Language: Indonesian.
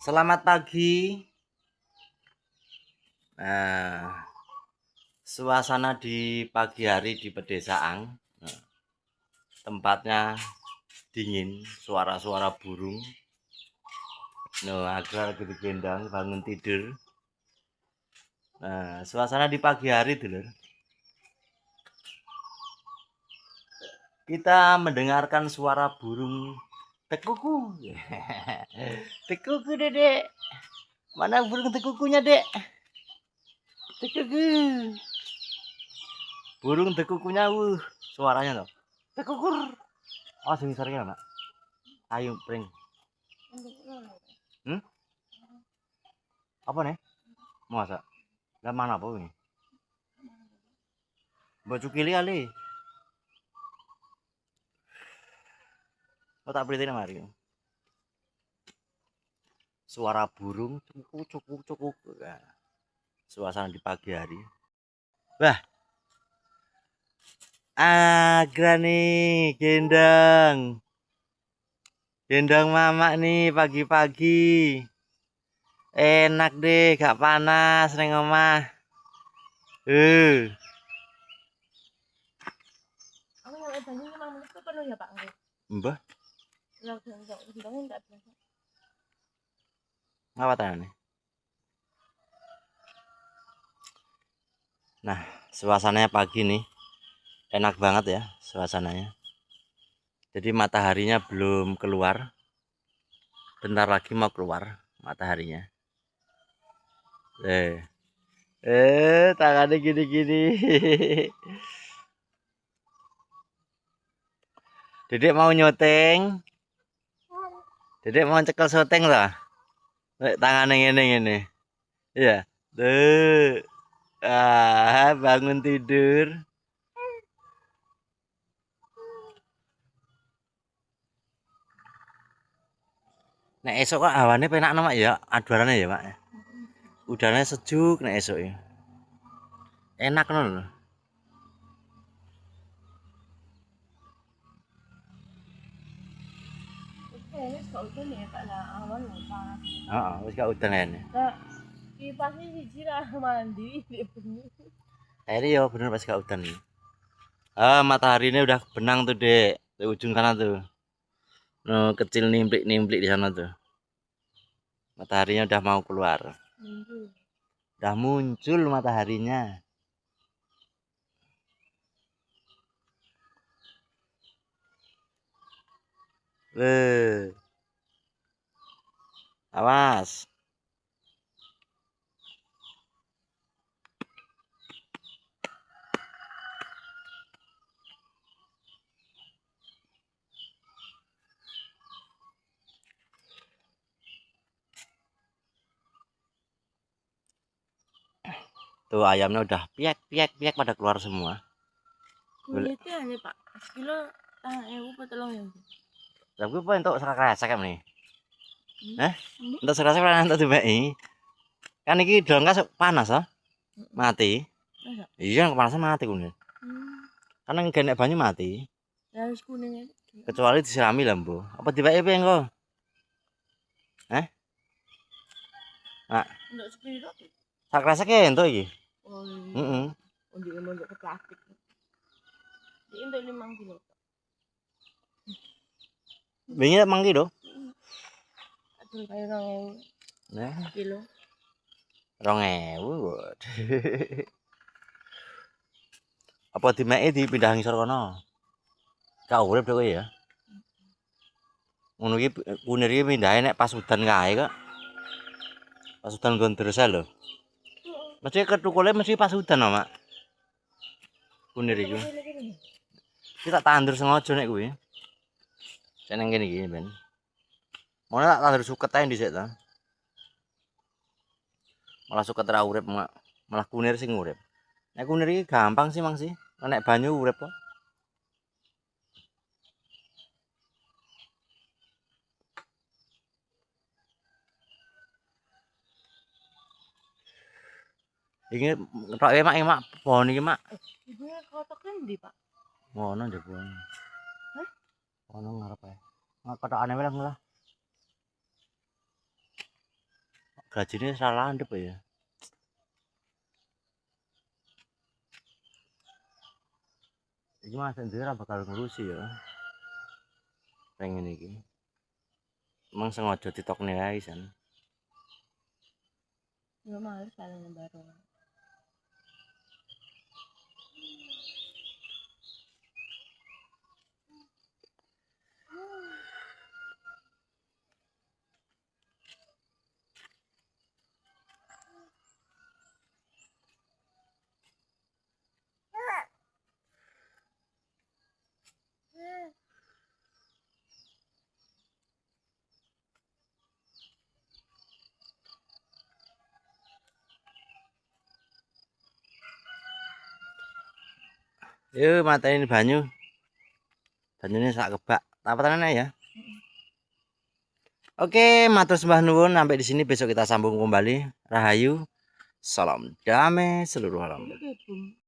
Selamat pagi. Nah, suasana di pagi hari di pedesaan. Nah, tempatnya dingin, suara-suara burung. Nah, agak lagi digendang bangun tidur. Nah, suasana di pagi hari dulu. Kita mendengarkan suara burung tekuku. Tekuku, Dedek. Mana burung tekukunya, Dek? Tekuku. Burung tekukunya, suaranya loh. Tekukur. Oh, sing sarengnya, Mak. Ayo, pring. Hmm? Apa nih? Masa? Lah mana apa ini? Baju kili kali. Oh tak beri mari. Suara burung cukuk cukuk cukuk. Nah, suasana di pagi hari. Wah, agra nih gendang. Gendang mama nih pagi-pagi. Enak deh, gak panas neng omah. Aku nyampe banyu 5 menit tuh penuh ya Pak? Mbah, Lah gendongnya enggak biasa. ngapa tanya nih? Nah, suasananya pagi nih. Enak banget ya suasananya. Jadi mataharinya belum keluar. Bentar lagi mau keluar mataharinya. Tangannya gini-gini. Dedek mau nyoteng. Dedek mau cekel syuting lah. Tangannya gini-gini. Iya. Tuh. Bangun tidur. Nek esok kok awane penak mak ya, aduarane ya, Mak. Udaranya sejuk nek esok ya. Enak lho. Wis gak udan ya Pak lah awan lho panas. Heeh, wis gak udan ngene. Lah kipasnya siji lah mandi di bengi. Akhirnya ya bener pas gak udan. Matahari ini udah benang tuh, Dek. Di ujung sana tuh. No, kecil nimplik-nimplik di sana tuh. Mataharinya udah mau keluar. Udah muncul mataharinya. Awas. Tuh ayamnya udah piak piak piak pada keluar semua. Kulitnya nih Pak, sekilo 1.000 apa 3.000. Tapi apa untuk serak-serak nih? Untuk serak-serak kan untuk dibeki. Kan iki dongkas panas ah. Mati. Iya, kepanasan mati kuwi. Karena genek banyu mati. Ya wis kuning aja. Kecuali disirami lah, Mbok. Apa dibeki piye engko? Nah, Untuk sepiro? sak-reseke entuk iki. Oh iya. Heeh. Untuk mondok ke plastik. Ini untuk 5 kilo. Wingi mangki lho. Aduh kayak 2.000 Nah, kilo. 2000. Apa dimeki dipindah ngisor kono? Gak urip dhewe ya. Ngono iki kunir iki pindahe nek pas udan kae kok. Pas udan gondresa lho. Mesti ketukule mesti pas udan, Mak. Kunir iki. Iki tak tandur sengaja nek kuwi. Sik nang kene iki ben. Mau tak tandur suket ae dhisik ta. Malah suket ra urip, Mak. Malah kunir sing urip. Nek kunir iki gampang sih, Mang sih. Nek banyu urip kok. Iki tok Mak, Mak. Pohon iki, Mak. Ibunya kotaknya ndi, Pak? Ngono njaba. Hah? Ono ngarep ae. Kotokane wae lah. Gajine salah landep ya. Iki Mas sendiri ora bakal ngurusi ya. Pengen iki. Emang sengaja ditokne ae san. Enggak males kalian baru. Yo mateni banyu. Banyune sak kebak. Tak tenan ya. Oke, matur sembah nuwun sampai di sini besok kita sambung kembali. Rahayu. Salam damai seluruh alam. Ini bebum.